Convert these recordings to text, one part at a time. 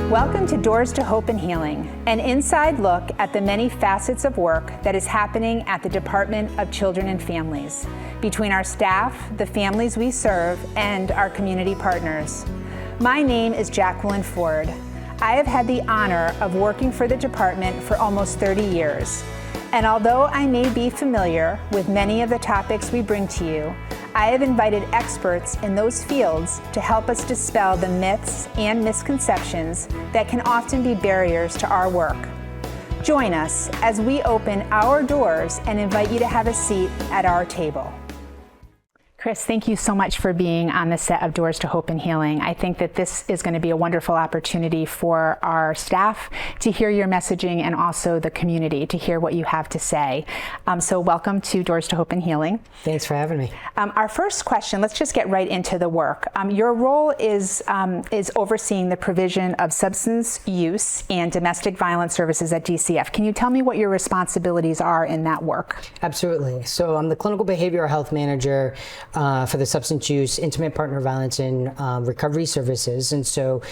Welcome to Doors to Hope and Healing, an inside look at the many facets of work that is happening at the Department of Children and Families, between our staff, the families we serve, and our community partners. My name is Jacqueline Ford. I have had the honor of working for the department for almost 30 years. And although I may be familiar with many of the topics we bring to you, I have invited experts in those fields to help us dispel the myths and misconceptions that can often be barriers to our work. Join us as we open our doors and invite you to have a seat at our table. Chris, thank you so much for being on the set of Doors to Hope and Healing. I think that this is going to be a wonderful opportunity for our staff to hear your messaging and also the community to hear what you have to say. So welcome to Doors to Hope and Healing. Thanks for having me. Our first question, let's just get right into the work. Your role is overseeing the provision of substance use and domestic violence services at DCF. Can you tell me what your responsibilities are in that work? Absolutely. So I'm the clinical behavioral health manager for the substance use, intimate partner violence, and recovery services. And so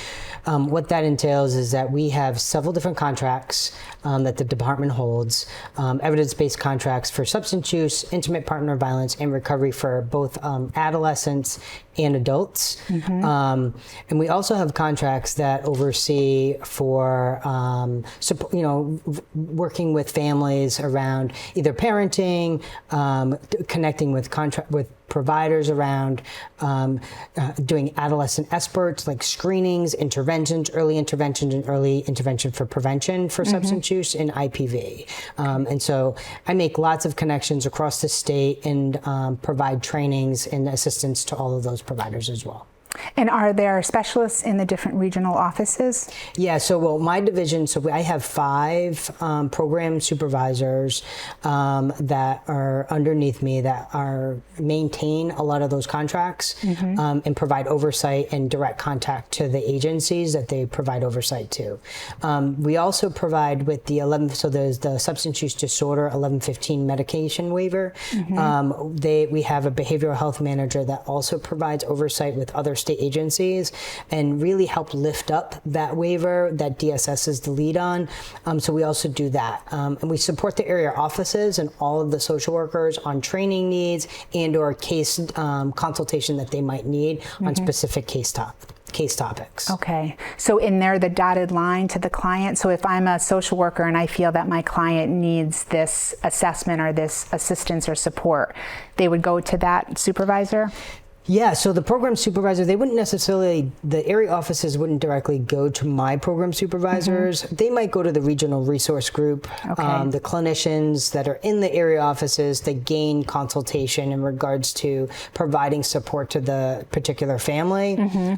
what that entails is that we have several different contracts that the department holds, evidence-based contracts for substance use, intimate partner violence, and recovery for both adolescents and adults. And we also have contracts that oversee for working with families around either parenting, connecting with providers around doing adolescent experts like screenings, interventions, early interventions, and early intervention for prevention for substance use and IPV. And so I make lots of connections across the state and provide trainings and assistance to all of those providers as well. And are there specialists in the different regional offices? Yeah, so my division, so I have 5 program supervisors that are underneath me that maintain a lot of those contracts and provide oversight and direct contact to the agencies that they provide oversight to. We also provide with the so there's the substance use disorder 1115 medication waiver. We have a behavioral health manager that also provides oversight with other state agencies and really help lift up that waiver that DSS is the lead on. So we also do that. And we support the area offices and all of the social workers on training needs and or case consultation that they might need on specific case topics. Okay. So in there, the dotted line to the client. So if I'm a social worker and I feel that my client needs this assessment or this assistance or support, they would go to that supervisor? Yeah, so the program supervisor, they wouldn't necessarily, the area offices wouldn't directly go to my program supervisors. They might go to the regional resource group, the clinicians that are in the area offices that gain consultation in regards to providing support to the particular family.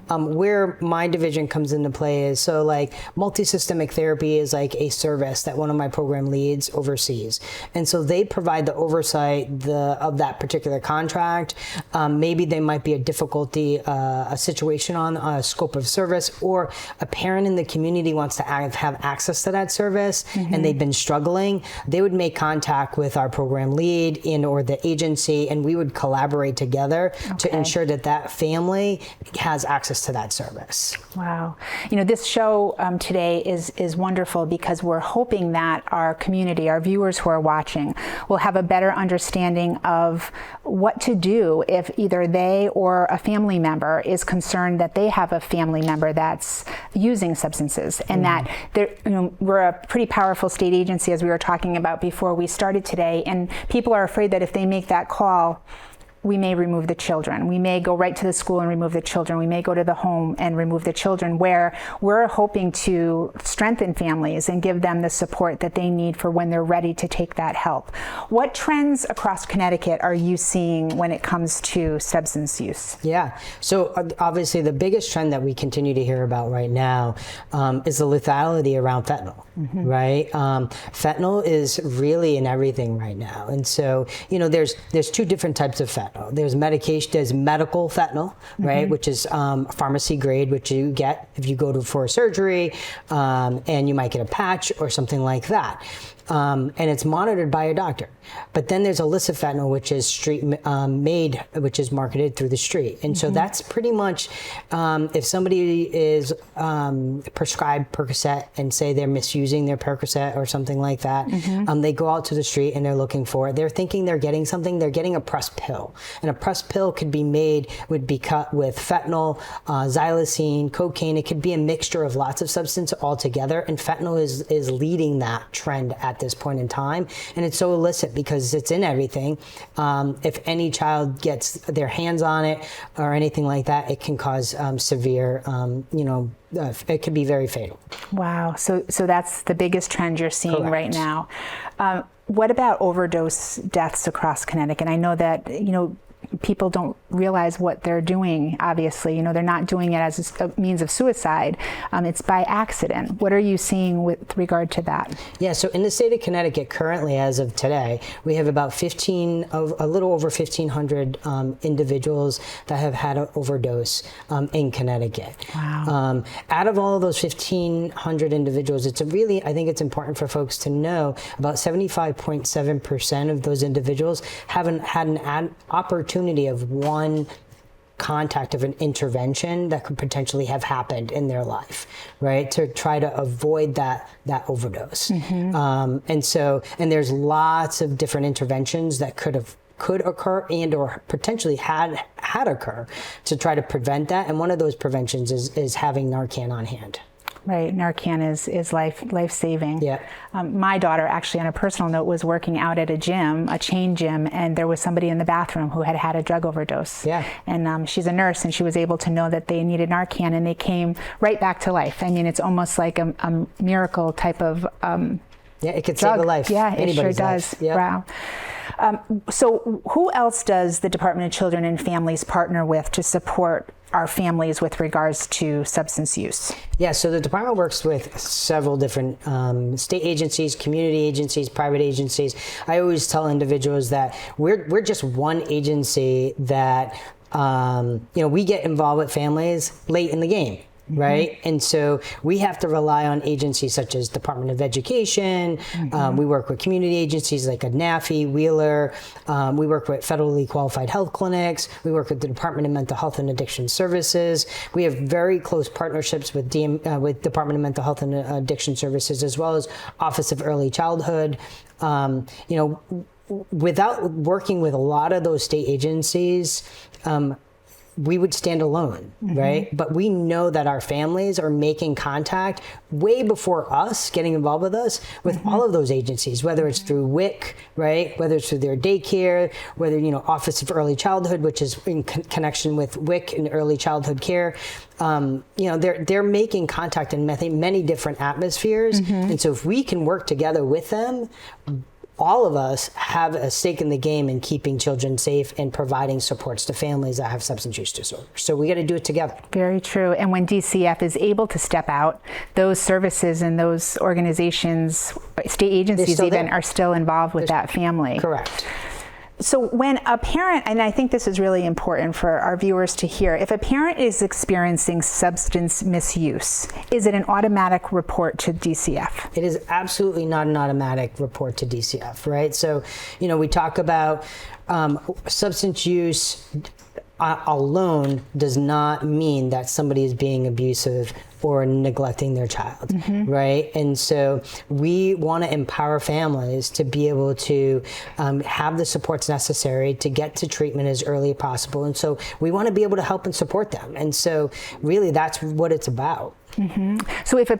Where my division comes into play is, so like multi-systemic therapy is like a service that one of my program leads oversees. And so they provide the oversight of that particular contract. Maybe they might be a difficulty, a situation on a scope of service, or a parent in the community wants to have access to that service and they've been struggling. They would make contact with our program lead and or the agency, and we would collaborate together to ensure that that family has access to that service. Wow. You know, this show today is wonderful because we're hoping that our community, our viewers who are watching, will have a better understanding of what to do if either they or a family member is concerned that they have a family member that's using substances, and that we're a pretty powerful state agency, as we were talking about before we started today, and people are afraid that if they make that call, we may remove the children. We may go right to the school and remove the children. We may go to the home and remove the children, where we're hoping to strengthen families and give them the support that they need for when they're ready to take that help. What trends across Connecticut are you seeing when it comes to substance use? Yeah, so obviously the biggest trend that we continue to hear about right now is the lethality around fentanyl, right? Fentanyl is really in everything right now. And so, there's 2 different types of fentanyl. fentanyl. There's medication, there's medical fentanyl, right, which is pharmacy grade, which you get if you go for a surgery, and you might get a patch or something like that. And it's monitored by a doctor. But then there's illicit fentanyl, which is street made, which is marketed through the street. And so that's pretty much, if somebody is prescribed Percocet and say they're misusing their Percocet or something like that, they go out to the street and they're looking for it. They're thinking they're getting something. They're getting a pressed pill. And a pressed pill would be cut with fentanyl, xylazine, cocaine. It could be a mixture of lots of substance all together. And fentanyl is leading that trend at this point in time. And it's so illicit because it's in everything. If any child gets their hands on it or anything like that, it can cause severe, it could be very fatal. Wow. So that's the biggest trend you're seeing right now. What about overdose deaths across Connecticut? I know that, people don't realize what they're doing, obviously. They're not doing it as a means of suicide. It's by accident. What are you seeing with regard to that? Yeah, so in the state of Connecticut, currently, as of today, we have about a little over 1,500 individuals that have had an overdose in Connecticut. Wow. Out of all of those 1,500 individuals, I think it's important for folks to know about 75.7% of those individuals haven't had an opportunity of one contact of an intervention that could potentially have happened in their life, right? To try to avoid that overdose. And there's lots of different interventions that could occur and or potentially had occur to try to prevent that. And one of those preventions is having Narcan on hand. Right, Narcan is life-saving. Yeah. My daughter, actually, on a personal note, was working out at a gym, a chain gym, and there was somebody in the bathroom who had had a drug overdose. Yeah. And she's a nurse, and she was able to know that they needed Narcan, and they came right back to life. I mean, it's almost like a miracle type of yeah, it could drug. Save a life. Yeah, Anybody's it sure does. Life. Yep. Wow. So who else does the Department of Children and Families partner with to support our families with regards to substance use? Yeah, so the department works with several different state agencies, community agencies, private agencies. I always tell individuals that we're just one agency that we get involved with families late in the game. Right. And so we have to rely on agencies such as Department of Education. We work with community agencies like a NAFI, Wheeler. We work with federally qualified health clinics. We work with the Department of Mental Health and Addiction Services. We have very close partnerships with Department of Mental Health and Addiction Services, as well as Office of Early Childhood. Without working with a lot of those state agencies, we would stand alone, right? But we know that our families are making contact way before us getting involved with us with all of those agencies, whether it's through WIC, right? Whether it's through their daycare, whether, Office of Early Childhood, which is in connection with WIC and early childhood care. They're making contact in many different atmospheres. And so if we can work together with them, all of us have a stake in the game in keeping children safe and providing supports to families that have substance use disorders. So we got to do it together. Very true. And when DCF is able to step out, those services and those organizations, state agencies even, are still involved with that family. Correct. So when a parent, and I think this is really important for our viewers to hear, if a parent is experiencing substance misuse, is it an automatic report to DCF? It is absolutely not an automatic report to DCF, right? So, we talk about substance use alone does not mean that somebody is being abusive or neglecting their child, right? And so we want to empower families to be able to have the supports necessary to get to treatment as early as possible. And so we want to be able to help and support them. And so really that's what it's about. So if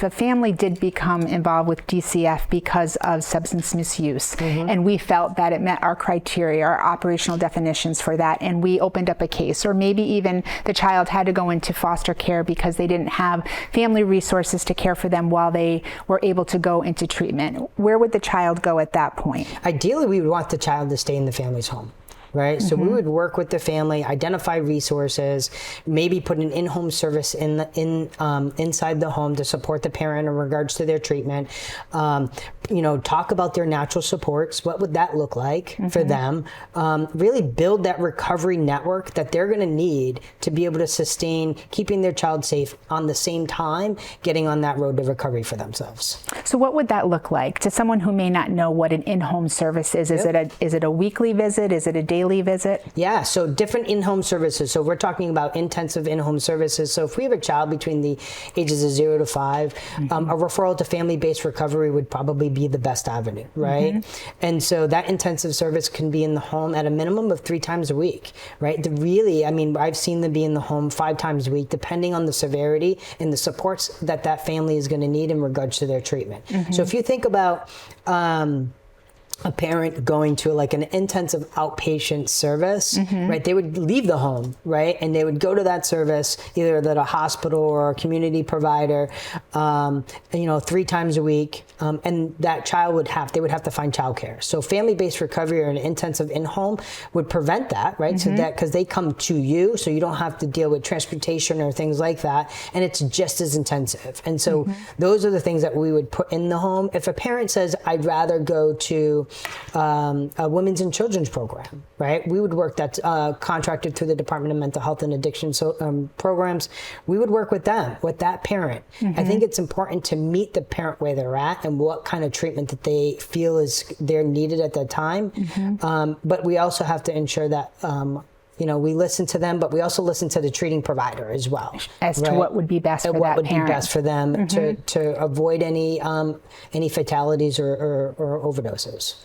a family did become involved with DCF because of substance misuse, and we felt that it met our criteria, our operational definitions for that, and we opened up a case, or maybe even the child had to go into foster care because they didn't have family resources to care for them while they were able to go into treatment, where would the child go at that point? Ideally, we would want the child to stay in the family's home. right? So we would work with the family, identify resources, maybe put an in-home service inside the home to support the parent in regards to their treatment. Talk about their natural supports. What would that look like for them? Really build that recovery network that they're going to need to be able to sustain keeping their child safe on the same time getting on that road to recovery for themselves. So what would that look like to someone who may not know what an in-home service is? Is it a weekly visit? Is it a daily visit? Yeah, so different in-home services. So we're talking about intensive in-home services. So if we have a child between the ages of 0 to 5, a referral to family-based recovery would probably be the best avenue, right? And so that intensive service can be in the home at a minimum of 3 times a week, right? I've seen them be in the home 5 times a week, depending on the severity and the supports that family is going to need in regards to their treatment. So if you think about a parent going to like an intensive outpatient service, right? They would leave the home, right? And they would go to that service, either at a hospital or a community provider, 3 times a week. And that child would have to find childcare. So family-based recovery or an intensive in-home would prevent that, right? So that, because they come to you, so you don't have to deal with transportation or things like that. And it's just as intensive. And so those are the things that we would put in the home. If a parent says, I'd rather go to a women's and children's program, right? We would work that's contracted through the Department of Mental Health and Addiction programs. We would work with them, with that parent. I think it's important to meet the parent where they're at and what kind of treatment that they feel is they're needed at that time. But we also have to ensure that we listen to them, but we also listen to the treating provider as well. As to what would be best for that parent. What would be best for them to avoid any fatalities or overdoses.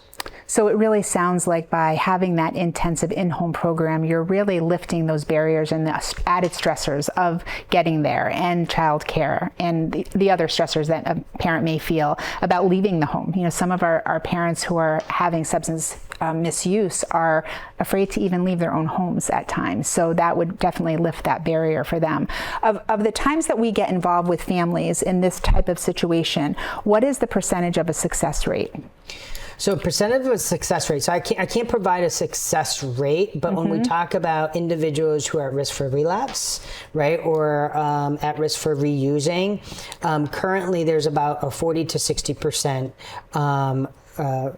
So it really sounds like by having that intensive in-home program, you're really lifting those barriers and the added stressors of getting there and childcare and the other stressors that a parent may feel about leaving the home. Some of our parents who are having substance misuse are afraid to even leave their own homes at times. So that would definitely lift that barrier for them. Of the times that we get involved with families in this type of situation, what is the percentage of a success rate? So percentage of success rate. So I can't provide a success rate, but when we talk about individuals who are at risk for relapse, right, or at risk for reusing, currently there's about a 40 to 60%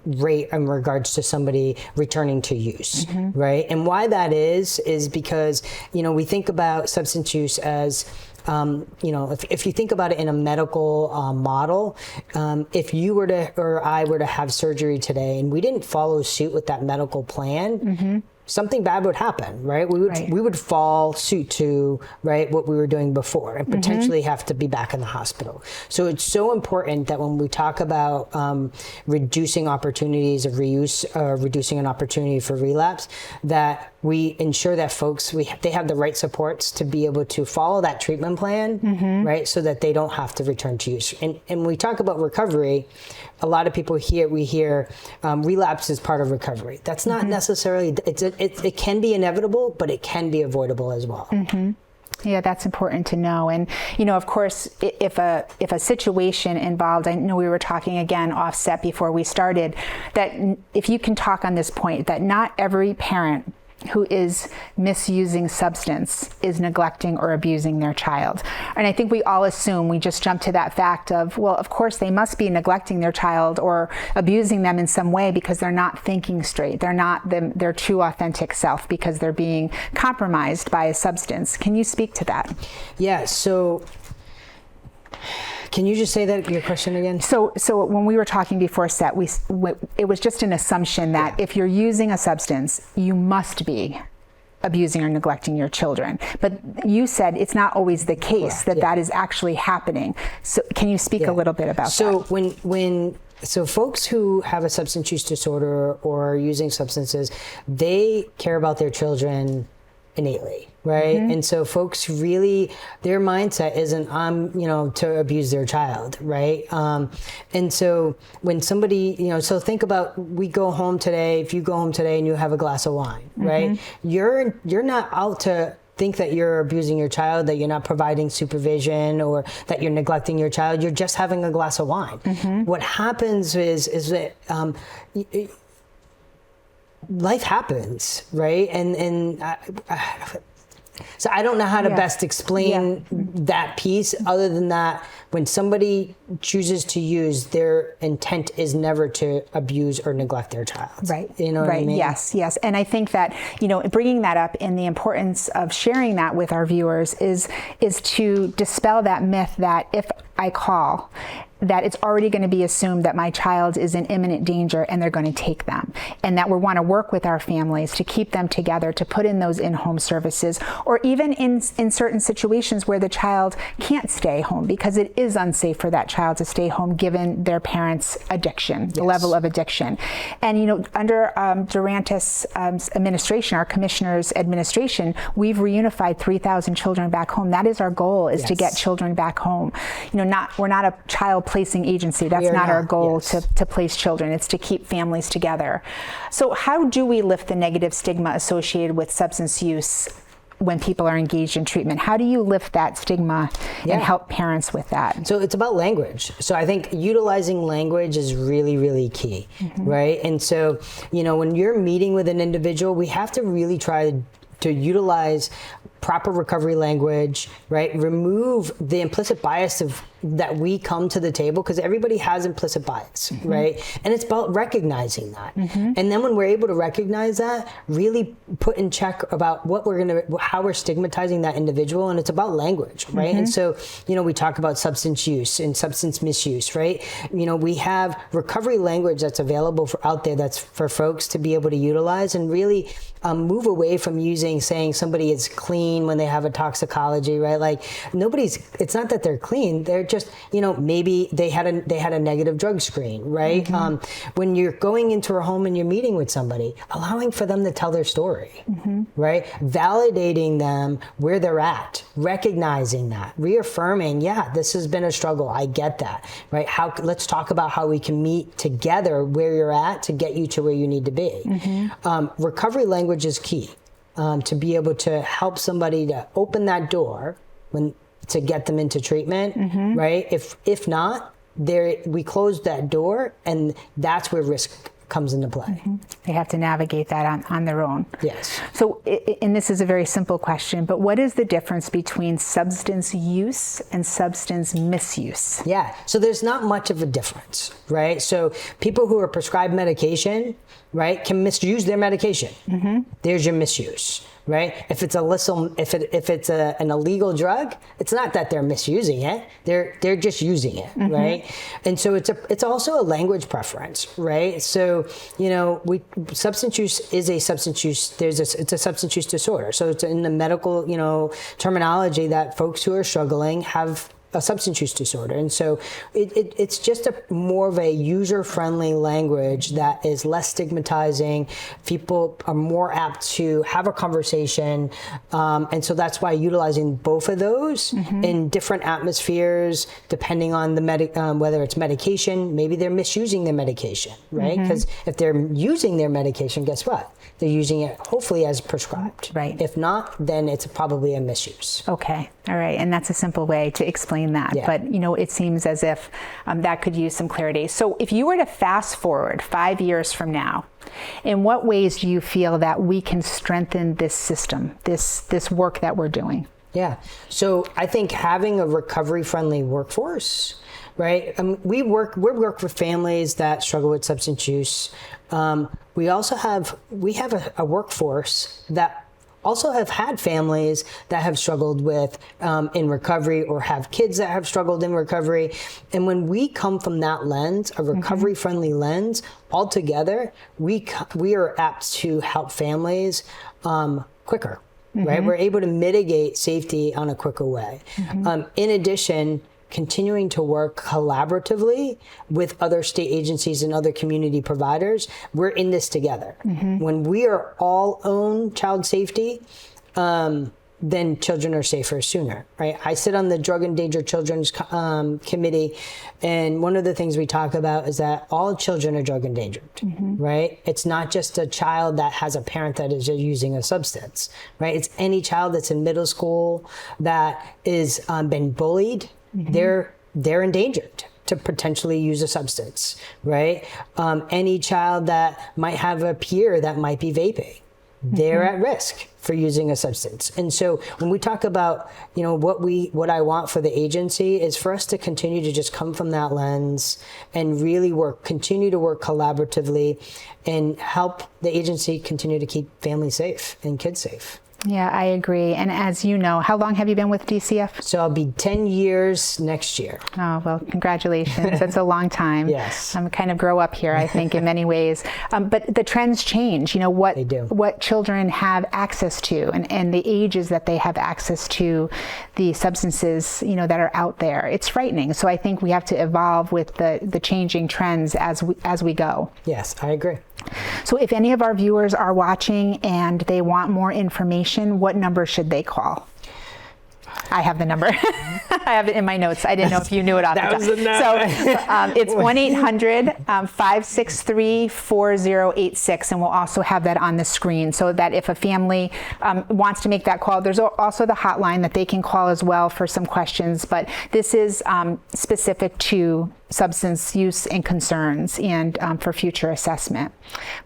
rate in regards to somebody returning to use, right? And why that is because, we think about substance use as if you think about it in a medical model, if you were to, or I were to have surgery today and we didn't follow suit with that medical plan, something bad would happen, right? We would fall suit to, right, what we were doing before and potentially have to be back in the hospital. So it's so important that when we talk about reducing opportunities of reuse, reducing an opportunity for relapse, that we ensure that folks, they have the right supports to be able to follow that treatment plan, right, so that they don't have to return to use. And when we talk about recovery, a lot of people we hear relapse is part of recovery. That's not necessarily, it can be inevitable, but it can be avoidable as well. Yeah, that's important to know. And, of course, if a situation involved, I know we were talking again offset before we started, that if you can talk on this point, that not every parent who is misusing substance is neglecting or abusing their child. And I think we all assume, we just jump to that fact of, well, of course they must be neglecting their child or abusing them in some way because they're not thinking straight. They're not their true authentic self because they're being compromised by a substance. Can you speak to that? Yeah, so can you just say that, your question again? So when we were talking before set, it was just an assumption that if you're using a substance, you must be abusing or neglecting your children. But you said it's not always the case that is actually happening. So can you speak a little bit about that? So folks who have a substance use disorder or are using substances, they care about their children innately, right? And so folks really, their mindset isn't to abuse their child, right? And so when somebody, so think about, we go home today, if you go home today and you have a glass of wine, right? You're not out to think that you're abusing your child, that you're not providing supervision, or that you're neglecting your child. You're just having a glass of wine. What happens is that life happens, right? So I don't know how to best explain that piece, other than that when somebody chooses to use, their intent is never to abuse or neglect their child. Right. You know what I mean? Yes. And I think that, bringing that up and the importance of sharing that with our viewers is to dispel that myth that if I call, that it's already going to be assumed that my child is in imminent danger and they're going to take them, and that we want to work with our families to keep them together, to put in those in-home services, or even in certain situations where the child can't stay home because it is unsafe for that child to stay home given their parents' addiction, the level of addiction. And under Durantis' administration, our commissioner's administration, we've reunified 3,000 children back home. That is our goal, is to get children back home. We're not a child placing agency. That's not our goal, to place children. It's to keep families together. So how do we lift the negative stigma associated with substance use when people are engaged in treatment? How do you lift that stigma and help parents with that? So it's about language. So I think utilizing language is really, really key, right? And so, when you're meeting with an individual, we have to really try to utilize proper recovery language, right? Remove the implicit bias that we come to the table, because everybody has implicit bias, right? And it's about recognizing that. And then when we're able to recognize that, really put in check about how we're stigmatizing that individual, and it's about language, right? And so, we talk about substance use and substance misuse, right? We have recovery language that's available out there that's for folks to be able to utilize, and really move away from saying somebody is clean when they have a toxicology, right? Like it's not that they're clean, they're just, maybe they had a negative drug screen, right? When you're going into a home and you're meeting with somebody, allowing for them to tell their story, right? Validating them where they're at, recognizing that, reaffirming, this has been a struggle, I get that, right? Let's talk about how we can meet together where you're at to get you to where you need to be. Recovery language is key. To be able to help somebody to open that door to get them into treatment, right? If not, we close that door, and that's where risk comes into play. They have to navigate that on their own. Yes. So, and this is a very simple question, but what is the difference between substance use and substance misuse? Yeah, so there's not much of a difference, right? So people who are prescribed medication, right, can misuse their medication. There's your misuse, right? If it's an illegal drug, it's not that they're misusing it; they're just using it, right? And so it's also a language preference, right? So substance use is a substance use. It's a substance use disorder. So it's in the medical terminology that folks who are struggling have a substance use disorder. And so it's just more of a user-friendly language that is less stigmatizing. People are more apt to have a conversation. And so that's why utilizing both of those in different atmospheres, depending on whether it's medication, maybe they're misusing their medication, right? Because if they're using their medication, guess what? They're using it hopefully as prescribed. Right. If not, then it's probably a misuse. Okay. All right. And that's a simple way to explain that. Yeah. But, it seems as if that could use some clarity. So if you were to fast forward 5 years from now, in what ways do you feel that we can strengthen this system, this work that we're doing? Yeah. So I think having a recovery-friendly workforce, right? We work with families that struggle with substance use. We have a workforce that also have had families that have struggled with in recovery, or have kids that have struggled in recovery. And when we come from that lens, a recovery-friendly lens, altogether, we are apt to help families quicker, right? We're able to mitigate safety on a quicker way. In addition, continuing to work collaboratively with other state agencies and other community providers. We're in this together. When we are all own child safety, then children are safer sooner, right? I sit on the Drug Endangered Children's Committee, and one of the things we talk about is that all children are drug endangered, right? It's not just a child that has a parent that is using a substance, right? It's any child that's in middle school that is been bullied. They're endangered, to potentially use a substance, right? Any child that might have a peer that might be vaping, they're at risk for using a substance. And so when we talk about, what I want for the agency is for us to continue to just come from that lens and really continue to work collaboratively and help the agency continue to keep families safe and kids safe. Yeah, I agree. And as you know, how long have you been with DCF? So I'll be 10 years next year. Oh, well, congratulations. That's a long time. Yes. I'm kind of grow up here, I think, in many ways. But the trends change, They do. what children have access to and the ages that they have access to the substances, that are out there. It's frightening. So I think we have to evolve with the changing trends as we go. Yes, I agree. So if any of our viewers are watching and they want more information, what number should they call? I have the number. I have it in my notes. I didn't know if you knew it off the top. So it's 1-800-563-4086, and we'll also have that on the screen so that if a family wants to make that call, there's also the hotline that they can call as well for some questions. But this is specific to substance use and concerns and for future assessment.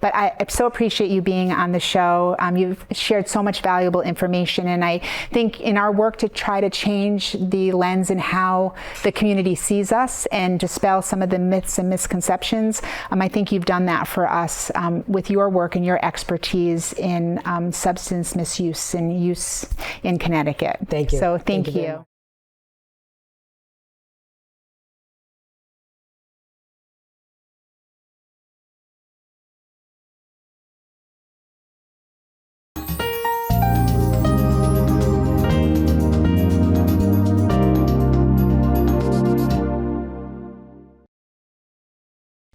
But I so appreciate you being on the show. You've shared so much valuable information, and I think in our work to try to change the lens in how the community sees us and dispel some of the myths and misconceptions, I think you've done that for us with your work and your expertise in substance misuse and use in Connecticut. Thank you. So thank you.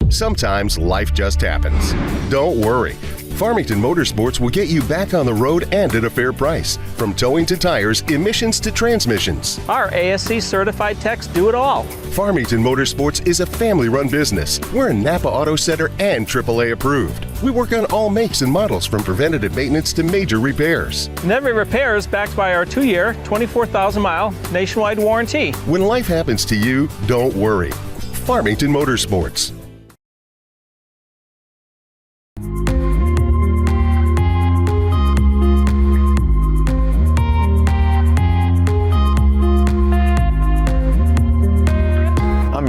Sometimes life just happens. Don't worry. Farmington Motorsports will get you back on the road and at a fair price. From towing to tires, emissions to transmissions. Our ASC certified techs do it all. Farmington Motorsports is a family-run business. We're a Napa Auto Center and AAA approved. We work on all makes and models from preventative maintenance to major repairs. And every repair is backed by our 2-year, 24,000-mile nationwide warranty. When life happens to you, don't worry. Farmington Motorsports.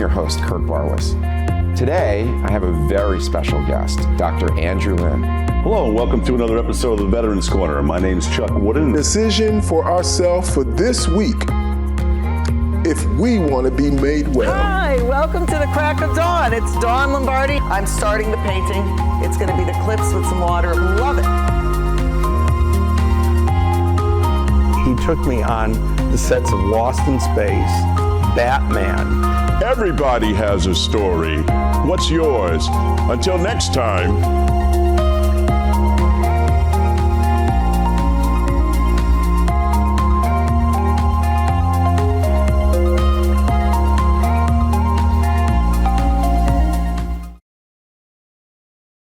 Host Kurt Barwis. Today, I have a very special guest, Dr. Andrew Lynn. Hello and welcome to another episode of the Veterans Corner. My name's Chuck Wooden. Decision for ourselves for this week if we want to be made well. Hi, welcome to the crack of dawn. It's Dawn Lombardi. I'm starting the painting. It's going to be the clips with some water. Love it. He took me on the sets of Lost in Space, Batman. Everybody has a story. What's yours? Until next time,